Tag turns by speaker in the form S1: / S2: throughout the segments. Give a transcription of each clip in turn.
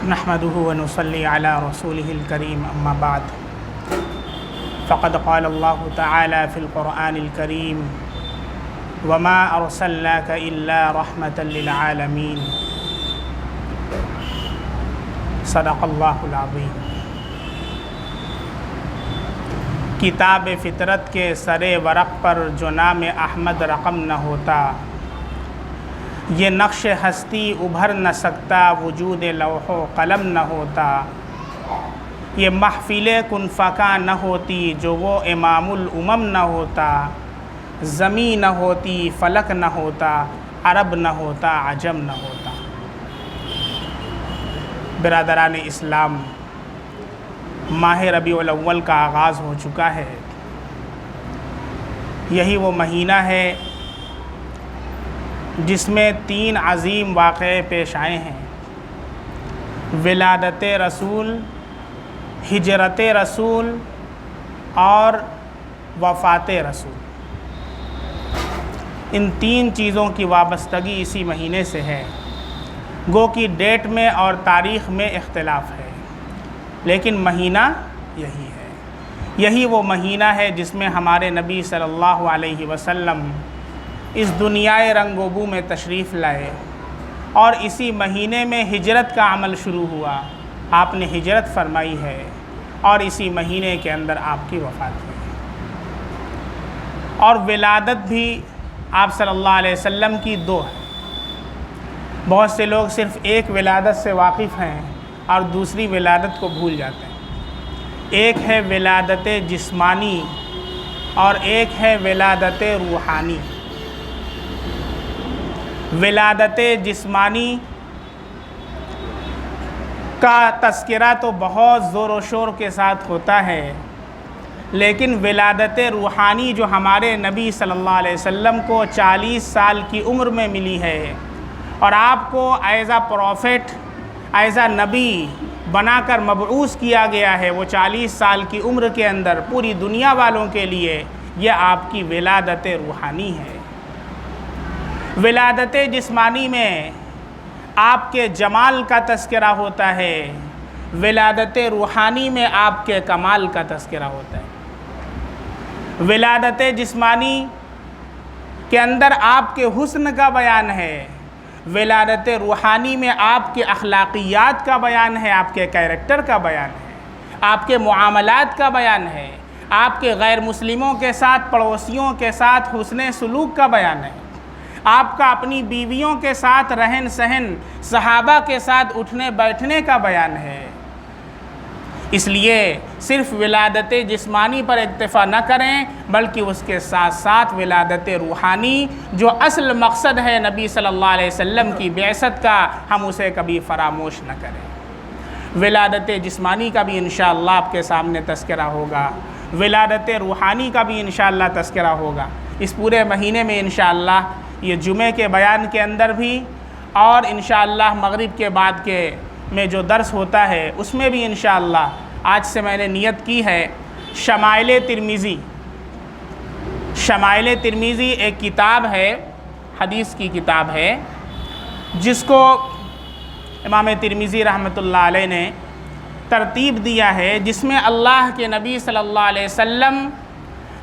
S1: نحمده ونصلي على رسوله الكريم أما بعد فقد قال الله تعالى في القرآن الكريم وما أرسلناك إلا رحمة للعالمين صدق الله العظيم۔ کتاب فطرت کے سر ورق پر جو نام احمد رقم نہ ہوتا، یہ نقش ہستی ابھر نہ سکتا وجود لوح و قلم نہ ہوتا، یہ محفل کن فکا نہ ہوتی جو وہ امام الامم نہ ہوتا، زمین نہ ہوتی فلک نہ ہوتا، عرب نہ ہوتا عجم نہ ہوتا۔ برادران اسلام، ماہ ربیع الاول کا آغاز ہو چکا ہے۔ یہی وہ مہینہ ہے جس میں 3 عظیم واقعے پیش آئے ہیں: ولادت رسول، ہجرت رسول اور وفات رسول۔ ان 3 چیزوں کی وابستگی اسی مہینے سے ہے، گو کہ ڈیٹ میں اور تاریخ میں اختلاف ہے، لیکن مہینہ یہی ہے۔ یہی وہ مہینہ ہے جس میں ہمارے نبی صلی اللہ علیہ وسلم اس دنیائے رنگ و بو میں تشریف لائے، اور اسی مہینے میں ہجرت کا عمل شروع ہوا۔ آپ نے ہجرت فرمائی ہے اور اسی مہینے کے اندر آپ کی وفات ہوئی۔ اور ولادت بھی آپ صلی اللہ علیہ وسلم کی 2 ہے۔ بہت سے لوگ صرف ایک ولادت سے واقف ہیں اور دوسری ولادت کو بھول جاتے ہیں۔ ایک ہے ولادت جسمانی اور ایک ہے ولادت روحانی۔ ولادت جسمانی کا تذکرہ تو بہت زور و شور کے ساتھ ہوتا ہے، لیکن ولادت روحانی جو ہمارے نبی صلی اللہ علیہ وسلم کو 40 سال کی عمر میں ملی ہے، اور آپ کو as a prophet, as a نبی بنا کر مبعوث کیا گیا ہے، وہ 40 سال کی عمر کے اندر پوری دنیا والوں کے لیے یہ آپ کی ولادت روحانی ہے۔ ولادت جسمانی میں آپ کے جمال کا تذکرہ ہوتا ہے، ولادت روحانی میں آپ کے کمال کا تذکرہ ہوتا ہے۔ ولادت جسمانی کے اندر آپ کے حسن کا بیان ہے، ولادت روحانی میں آپ کے اخلاقیات کا بیان ہے، آپ کے کیریکٹر کا بیان ہے، آپ کے معاملات کا بیان ہے، آپ کے غیر مسلموں کے ساتھ، پڑوسیوں کے ساتھ حسن سلوک کا بیان ہے، آپ کا اپنی بیویوں کے ساتھ رہن سہن، صحابہ کے ساتھ اٹھنے بیٹھنے کا بیان ہے۔ اس لیے صرف ولادت جسمانی پر اکتفا نہ کریں، بلکہ اس کے ساتھ ساتھ ولادت روحانی جو اصل مقصد ہے نبی صلی اللہ علیہ وسلم کی بعثت کا، ہم اسے کبھی فراموش نہ کریں۔ ولادت جسمانی کا بھی انشاءاللہ آپ کے سامنے تذکرہ ہوگا، ولادت روحانی کا بھی انشاءاللہ تذکرہ ہوگا۔ اس پورے مہینے میں انشاءاللہ یہ جمعے کے بیان کے اندر بھی، اور انشاءاللہ مغرب کے بعد کے میں جو درس ہوتا ہے اس میں بھی انشاءاللہ آج سے میں نے نیت کی ہے شمائل ترمذی۔ شمائل ترمذی ایک کتاب ہے، حدیث کی کتاب ہے، جس کو امام ترمذی رحمۃ اللہ علیہ نے ترتیب دیا ہے، جس میں اللہ کے نبی صلی اللہ علیہ وسلم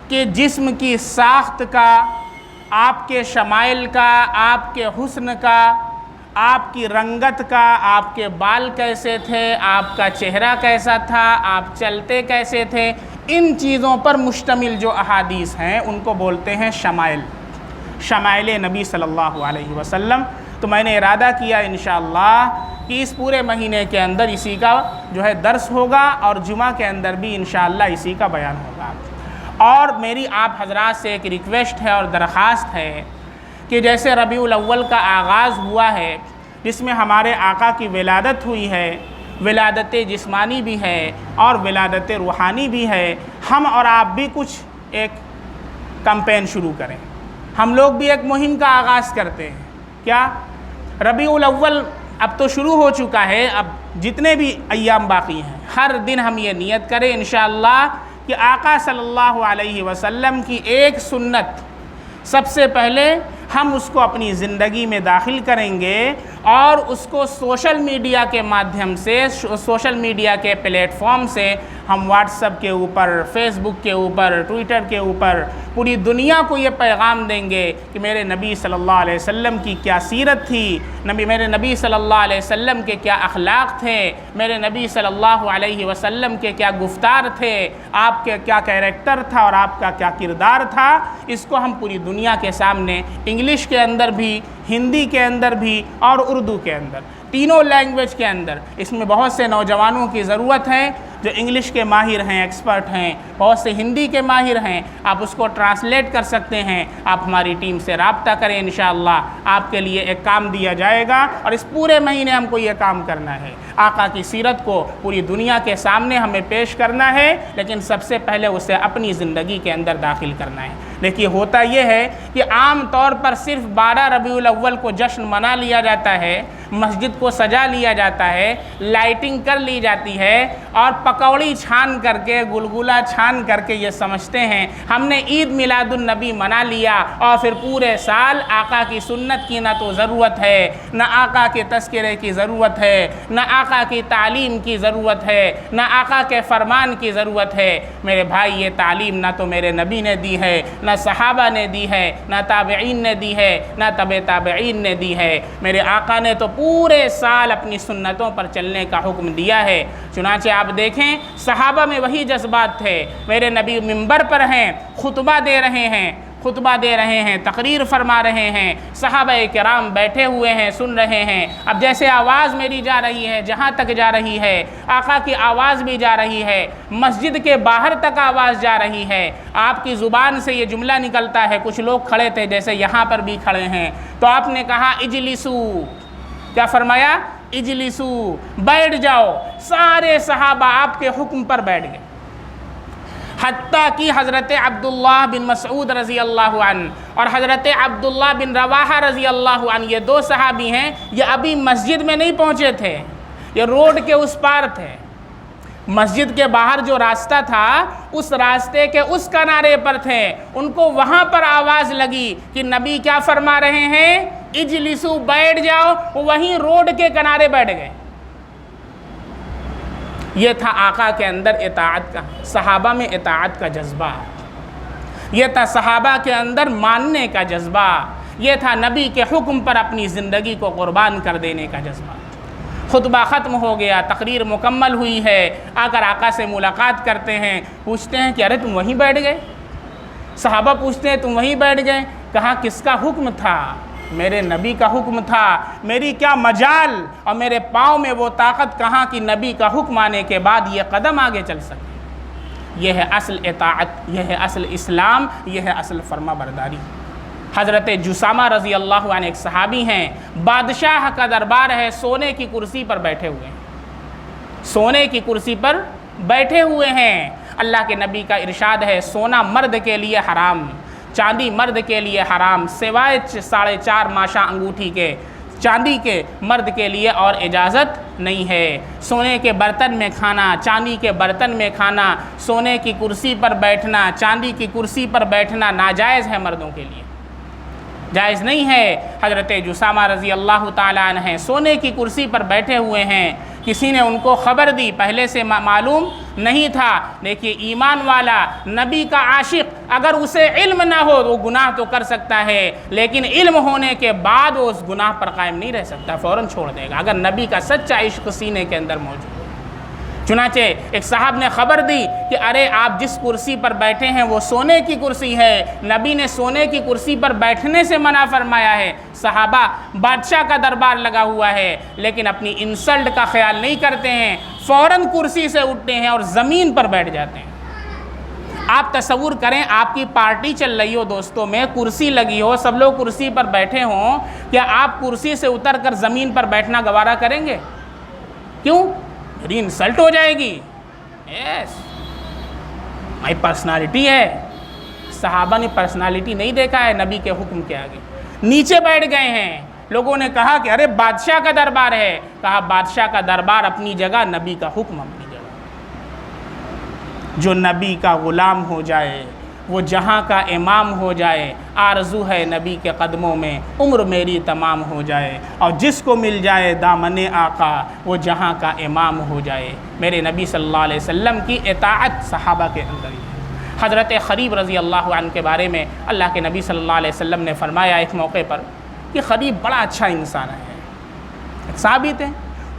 S1: کے جسم کی ساخت کا، آپ کے شمائل کا، آپ کے حسن کا، آپ کی رنگت کا، آپ کے بال کیسے تھے، آپ کا چہرہ کیسا تھا، آپ چلتے کیسے تھے، ان چیزوں پر مشتمل جو احادیث ہیں ان کو بولتے ہیں شمائل، شمائل نبی صلی اللہ علیہ وسلم۔ تو میں نے ارادہ کیا انشاءاللہ کہ اس پورے مہینے کے اندر اسی کا جو ہے درس ہوگا، اور جمعہ کے اندر بھی انشاءاللہ اسی کا بیان ہوگا۔ اور میری آپ حضرات سے ایک ریکویسٹ ہے اور درخواست ہے کہ جیسے ربیع الاول کا آغاز ہوا ہے، جس میں ہمارے آقا کی ولادت ہوئی ہے، ولادت جسمانی بھی ہے اور ولادت روحانی بھی ہے، ہم اور آپ بھی کچھ ایک کمپین شروع کریں۔ ہم لوگ بھی ایک مہم کا آغاز کرتے ہیں۔ کیا؟ ربیع الاول اب تو شروع ہو چکا ہے، اب جتنے بھی ایام باقی ہیں ہر دن ہم یہ نیت کریں انشاءاللہ کہ آقا صلی اللہ علیہ وسلم کی ایک سنت سب سے پہلے ہم اس کو اپنی زندگی میں داخل کریں گے، اور اس کو سوشل میڈیا کے مادھیم سے، سوشل میڈیا کے پلیٹ فارم سے ہم واٹس ایپ کے اوپر، فیس بک کے اوپر، ٹویٹر کے اوپر پوری دنیا کو یہ پیغام دیں گے کہ میرے نبی صلی اللہ علیہ وسلم کی کیا سیرت تھی، میرے نبی صلی اللہ علیہ وسلم کے کیا اخلاق تھے، میرے نبی صلی اللہ علیہ وسلم کے کیا گفتار تھے، آپ کے کیا کیریکٹر تھا اور آپ کا کیا کردار تھا۔ اس کو ہم پوری دنیا کے سامنے، انگلش کے اندر بھی، ہندی کے اندر بھی اور اردو کے اندر، تینوں لینگویج کے اندر، اس میں بہت سے نوجوانوں کی ضرورت ہے جو انگلش کے ماہر ہیں، ایکسپرٹ ہیں، بہت سے ہندی کے ماہر ہیں، آپ اس کو ٹرانسلیٹ کر سکتے ہیں۔ آپ ہماری ٹیم سے رابطہ کریں، انشاءاللہ آپ کے لیے ایک کام دیا جائے گا، اور اس پورے مہینے ہم کو یہ کام کرنا ہے، آقا کی سیرت کو پوری دنیا کے سامنے ہمیں پیش کرنا ہے، لیکن سب سے پہلے اسے اپنی زندگی کے اندر داخل کرنا ہے۔ دیکھیے ہوتا یہ ہے کہ عام طور پر صرف 12 ربیع الاول کو جشن منا لیا جاتا ہے، مسجد کو سجا لیا جاتا ہے، لائٹنگ کر لی جاتی ہے، اور پکوڑی چھان کر کے، گلگلہ چھان کر کے یہ سمجھتے ہیں ہم نے عید میلاد النبی منا لیا، اور پھر پورے سال آقا کی سنت کی نہ تو ضرورت ہے، نہ آقا کے تذکرے کی ضرورت ہے، نہ آقا کی تعلیم کی ضرورت ہے، نہ آقا کے فرمان کی ضرورت ہے۔ میرے بھائی، یہ تعلیم نہ تو میرے نبی نے دی ہے، نہ صحابہ نے دی ہے، نہ تابعین نے دی ہے، نہ تبع تابعین نے دی ہے۔ میرے آقا نے تو پورے سال اپنی سنتوں پر چلنے کا حکم دیا ہے۔ چنانچہ آپ دیکھیں صحابہ میں وہی جذبات تھے۔ میرے نبی منبر پر ہیں، خطبہ دے رہے ہیں، تقریر فرما رہے ہیں، صحابہ کرام بیٹھے ہوئے ہیں، سن رہے ہیں۔ اب جیسے آواز میری جا رہی ہے، جہاں تک جا رہی ہے، آقا کی آواز بھی جا رہی ہے، مسجد کے باہر تک آواز جا رہی ہے، آپ کی زبان سے یہ جملہ نکلتا ہے۔ کچھ لوگ کھڑے تھے، جیسے یہاں پر بھی کھڑے ہیں، تو آپ نے کہا اجلسو، کیا فرمایا؟ اجلسو، بیٹھ جاؤ۔ سارے صحابہ آپ کے حکم پر بیٹھ گئے، حتیٰ کہ حضرت عبداللہ بن مسعود رضی اللہ عنہ اور حضرت عبداللہ بن رواحہ رضی اللہ عنہ، یہ دو صحابی ہیں، یہ ابھی مسجد میں نہیں پہنچے تھے، یہ روڈ کے اس پار تھے۔ مسجد کے باہر جو راستہ تھا، اس راستے کے اس کنارے پر تھے۔ ان کو وہاں پر آواز لگی کہ نبی کیا فرما رہے ہیں؟ اجلسو، بیٹھ جاؤ۔ وہیں روڈ کے کنارے بیٹھ گئے۔ یہ تھا آقا کے اندر اطاعت کا، صحابہ میں اطاعت کا جذبہ، یہ تھا صحابہ کے اندر ماننے کا جذبہ، یہ تھا نبی کے حکم پر اپنی زندگی کو قربان کر دینے کا جذبہ۔ خطبہ ختم ہو گیا، تقریر مکمل ہوئی ہے، آ کر آقا سے ملاقات کرتے ہیں، پوچھتے ہیں کہ ارے تم وہیں بیٹھ گئے؟ صحابہ پوچھتے ہیں تم وہیں بیٹھ گئے؟ کہا کس کا حکم تھا؟ میرے نبی کا حکم تھا۔ میری کیا مجال اور میرے پاؤں میں وہ طاقت کہاں کہ نبی کا حکم آنے کے بعد یہ قدم آگے چل سکے۔ یہ ہے اصل اطاعت، یہ ہے اصل اسلام، یہ ہے اصل فرما برداری۔ حضرت جسامہ رضی اللہ عنہ ایک صحابی ہیں، بادشاہ کا دربار ہے، سونے کی کرسی پر بیٹھے ہوئے ہیں، سونے کی کرسی پر بیٹھے ہوئے ہیں۔ اللہ کے نبی کا ارشاد ہے سونا مرد کے لیے حرام، چاندی مرد کے لیے حرام، سوائے 4.5 ماشا انگوٹھی کے، چاندی کے مرد کے لیے اور اجازت نہیں ہے۔ سونے کے برتن میں کھانا، چاندی کے برتن میں کھانا، سونے کی کرسی پر بیٹھنا، چاندی کی کرسی پر بیٹھنا ناجائز ہے، مردوں کے لیے جائز نہیں ہے۔ حضرت جسامہ رضی اللہ تعالیٰ عنہ ہیں، سونے کی کرسی پر بیٹھے ہوئے ہیں، کسی نے ان کو خبر دی، پہلے سے معلوم نہیں تھا۔ دیکھیے ایمان والا، نبی کا عاشق، اگر اسے علم نہ ہو وہ گناہ تو کر سکتا ہے، لیکن علم ہونے کے بعد وہ اس گناہ پر قائم نہیں رہ سکتا، فوراً چھوڑ دے گا اگر نبی کا سچا عشق سینے کے اندر موجود ہے۔ چنانچہ ایک صاحب نے خبر دی کہ ارے آپ جس کرسی پر بیٹھے ہیں وہ سونے کی کرسی ہے، نبی نے سونے کی کرسی پر بیٹھنے سے منع فرمایا ہے۔ صحابہ، بادشاہ کا دربار لگا ہوا ہے، لیکن اپنی انسلٹ کا خیال نہیں کرتے ہیں، فوراً کرسی سے اٹھتے ہیں اور زمین پر بیٹھ جاتے ہیں۔ آپ تصور کریں، آپ کی پارٹی چل رہی ہو دوستوں میں، کرسی لگی ہو، سب لوگ کرسی پر بیٹھے ہوں، کیا آپ کرسی سے اتر کر زمین پر بیٹھنا گوارا کریں گے؟ کیوں؟ میری انسلٹ ہو جائے گی۔ یس، مائی پرسنالٹی ہے۔ صحابہ نے پرسنالٹی نہیں دیکھا ہے نبی کے حکم کے آگے، نیچے بیٹھ گئے ہیں۔ لوگوں نے کہا کہ ارے بادشاہ کا دربار ہے، کہا بادشاہ کا دربار اپنی جگہ، نبی کا حکم اپنی جگہ۔ جو نبی کا غلام ہو جائے وہ جہاں کا امام ہو جائے، آرزو ہے نبی کے قدموں میں عمر میری تمام ہو جائے، اور جس کو مل جائے دامن آقا وہ جہاں کا امام ہو جائے۔ میرے نبی صلی اللہ علیہ وسلم کی اطاعت صحابہ کے اندر ہی ہے۔ حضرت خریب رضی اللہ عنہ کے بارے میں اللہ کے نبی صلی اللہ علیہ وسلم نے فرمایا ایک موقع پر کہ خریب بڑا اچھا انسان ہے۔ ایک صحابی تھے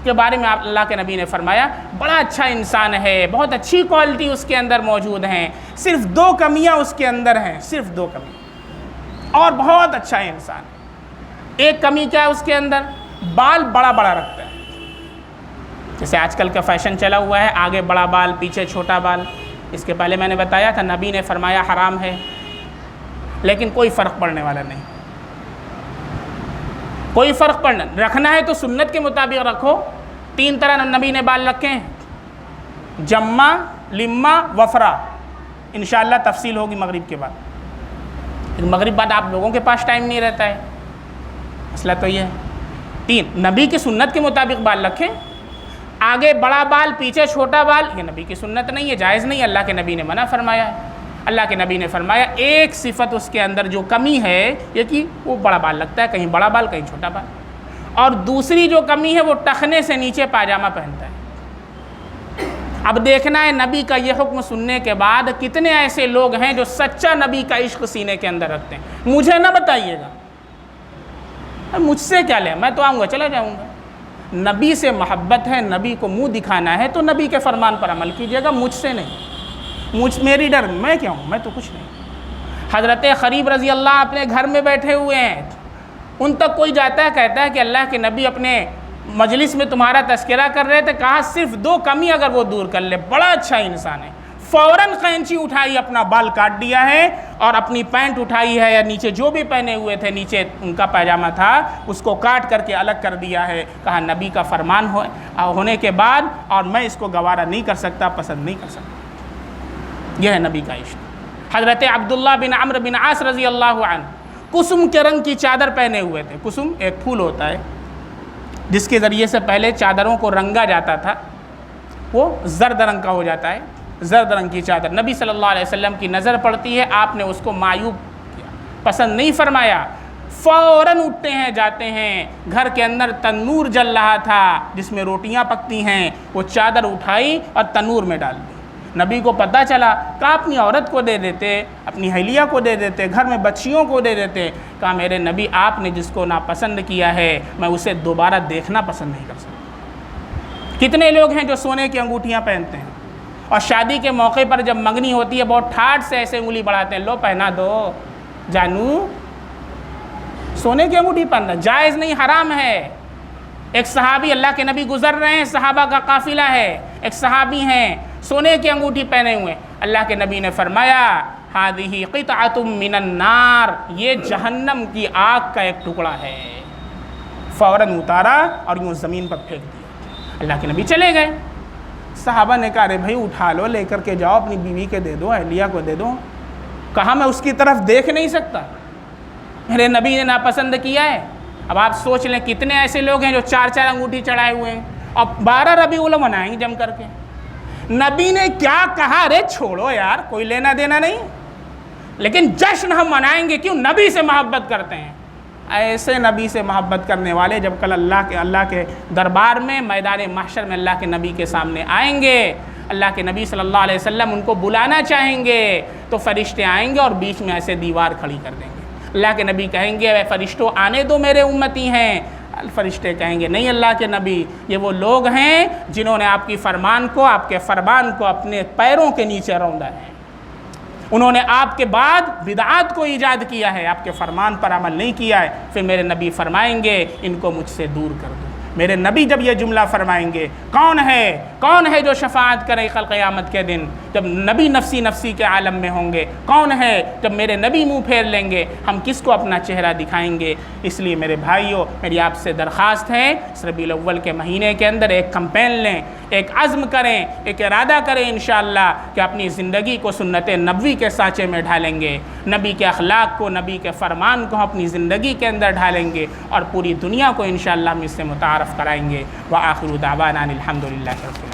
S1: کے بارے میں اللہ کے نبی نے فرمایا بڑا اچھا انسان ہے، بہت اچھی کوالٹی اس کے اندر موجود ہیں، صرف 2 کمیاں اس کے اندر ہیں، صرف 2 کمیاں، اور بہت اچھا انسان ہے۔ ایک کمی کیا ہے اس کے اندر؟ بال بڑا بڑا رکھتا ہے، جیسے آج کل کا فیشن چلا ہوا ہے، آگے بڑا بال پیچھے چھوٹا بال۔ اس کے پہلے میں نے بتایا تھا نبی نے فرمایا حرام ہے، لیکن کوئی فرق پڑنے والا نہیں، کوئی فرق پڑنا رکھنا ہے تو سنت کے مطابق رکھو۔ 3 طرح نبی نے بال رکھے ہیں، جمع، لما، وفرا۔ انشاءاللہ تفصیل ہوگی مغرب کے بعد، لیکن مغرب بعد آپ لوگوں کے پاس ٹائم نہیں رہتا ہے، مسئلہ تو یہ ہے۔ 3 نبی کی سنت کے مطابق بال رکھیں، آگے بڑا بال پیچھے چھوٹا بال، یہ نبی کی سنت نہیں ہے، جائز نہیں ہے، اللہ کے نبی نے منع فرمایا ہے۔ اللہ کے نبی نے فرمایا ایک صفت اس کے اندر جو کمی ہے یہ کہ وہ بڑا بال لگتا ہے، کہیں بڑا بال کہیں چھوٹا بال، اور دوسری جو کمی ہے وہ ٹخنے سے نیچے پاجامہ پہنتا ہے۔ اب دیکھنا ہے نبی کا یہ حکم سننے کے بعد کتنے ایسے لوگ ہیں جو سچا نبی کا عشق سینے کے اندر رکھتے ہیں۔ مجھے نہ بتائیے گا، مجھ سے کیا لیں، میں تو آؤں گا چلا جاؤں گا۔ نبی سے محبت ہے، نبی کو منہ دکھانا ہے تو نبی کے فرمان پر عمل کیجیے گا، مجھ سے نہیں۔ میری ڈر میں کیا ہوں، میں تو کچھ نہیں۔ حضرت خریب رضی اللہ اپنے گھر میں بیٹھے ہوئے ہیں، ان تک کوئی جاتا ہے کہتا ہے کہ اللہ کے نبی اپنے مجلس میں تمہارا تذکرہ کر رہے تھے، کہا صرف 2 کمی اگر وہ دور کر لے بڑا اچھا انسان ہے۔ فوراً قینچی اٹھائی، اپنا بال کاٹ دیا ہے، اور اپنی پینٹ اٹھائی ہے یا نیچے جو بھی پہنے ہوئے تھے، نیچے ان کا پاجامہ تھا، اس کو کاٹ کر کے الگ کر دیا ہے۔ کہا نبی کا فرمان ہونے کے بعد اور میں اس کو گوارا نہیں کر سکتا، پسند نہیں کر سکتا۔ یہ ہے نبی کا عشق۔ حضرت عبداللہ بن عمرو بن عاص رضی اللہ عنہ کسم کے رنگ کی چادر پہنے ہوئے تھے۔ کسم ایک پھول ہوتا ہے جس کے ذریعے سے پہلے چادروں کو رنگا جاتا تھا، وہ زرد رنگ کا ہو جاتا ہے، زرد رنگ کی چادر۔ نبی صلی اللہ علیہ وسلم کی نظر پڑتی ہے، آپ نے اس کو معیوب کیا، پسند نہیں فرمایا، فوراً اٹھتے ہیں جاتے ہیں۔ گھر کے اندر تنور جل رہا تھا جس میں روٹیاں پکتی ہیں، وہ چادر اٹھائی اور تنور میں ڈال دی۔ نبی کو پتہ چلا، کہا اپنی عورت کو دے دیتے، اپنی اہلیہ کو دے دیتے، گھر میں بچیوں کو دے دیتے۔ کہا میرے نبی آپ نے جس کو ناپسند کیا ہے میں اسے دوبارہ دیکھنا پسند نہیں کر سکتا۔ کتنے لوگ ہیں جو سونے کی انگوٹھیاں پہنتے ہیں اور شادی کے موقع پر جب منگنی ہوتی ہے بہت ٹھاٹ سے ایسے انگلی بڑھاتے ہیں، لو پہنا دو جانو، سونے کی انگوٹھی پہننا جائز نہیں، حرام ہے۔ ایک صحابی، اللہ کے نبی گزر رہے ہیں، صحابہ کا قافلہ ہے، ایک صحابی ہیں سونے کی انگوٹھی پہنے ہوئے، اللہ کے نبی نے فرمایا ہذہ قطعۃ من النار، یہ جہنم کی آگ کا ایک ٹکڑا ہے۔ فوراً اتارا اور یوں زمین پر پھینک دیا۔ اللہ کے نبی چلے گئے، صحابہ نے کہا ارے بھائی اٹھا لو، لے کر کے جاؤ، اپنی بیوی کے دے دو، اہلیہ کو دے دو۔ کہا میں اس کی طرف دیکھ نہیں سکتا، میرے نبی نے ناپسند کیا ہے۔ اب آپ سوچ لیں کتنے ایسے لوگ ہیں جو 4 انگوٹھی چڑھائے ہوئے ہیں اور 12 ربیع الاول منائیں گے جم کر کے۔ نبی نے کیا کہا، ارے چھوڑو یار، کوئی لینا دینا نہیں، لیکن جشن ہم منائیں گے، کیوں؟ نبی سے محبت کرتے ہیں۔ ایسے نبی سے محبت کرنے والے جب کل اللہ کے دربار میں میدان محشر میں اللہ کے نبی کے سامنے آئیں گے، اللہ کے نبی صلی اللہ علیہ وسلم ان کو بلانا چاہیں گے تو فرشتے آئیں گے اور بیچ میں ایسے دیوار کھڑی کر دیں گے۔ اللہ کے نبی کہیں گے اے فرشتوں آنے دو، میرے امتی ہیں۔ فرشتے کہیں گے نہیں اللہ کے نبی، یہ وہ لوگ ہیں جنہوں نے آپ کی فرمان کو، آپ کے فرمان کو اپنے پیروں کے نیچے روندا ہے، انہوں نے آپ کے بعد بدعات کو ایجاد کیا ہے، آپ کے فرمان پر عمل نہیں کیا ہے۔ پھر میرے نبی فرمائیں گے ان کو مجھ سے دور کر دو۔ میرے نبی جب یہ جملہ فرمائیں گے، کون ہے جو شفاعت کرے کل قیامت کے دن، جب نبی نفسی نفسی کے عالم میں ہوں گے؟ کون ہے جب میرے نبی منہ پھیر لیں گے؟ ہم کس کو اپنا چہرہ دکھائیں گے؟ اس لیے میرے بھائیوں، میری آپ سے درخواست ہے اس ربیع الاول کے مہینے کے اندر ایک کمپین لیں، ایک عزم کریں، ایک ارادہ کریں انشاءاللہ کہ اپنی زندگی کو سنت نبوی کے سانچے میں ڈھالیں گے، نبی کے اخلاق کو، نبی کے فرمان کو اپنی زندگی کے اندر ڈھالیں گے اور پوری دنیا کو انشاءاللہ ہم اس سے متعارف کرائیں گے۔ وآخر دعوانا الحمدللہ رب العالمین۔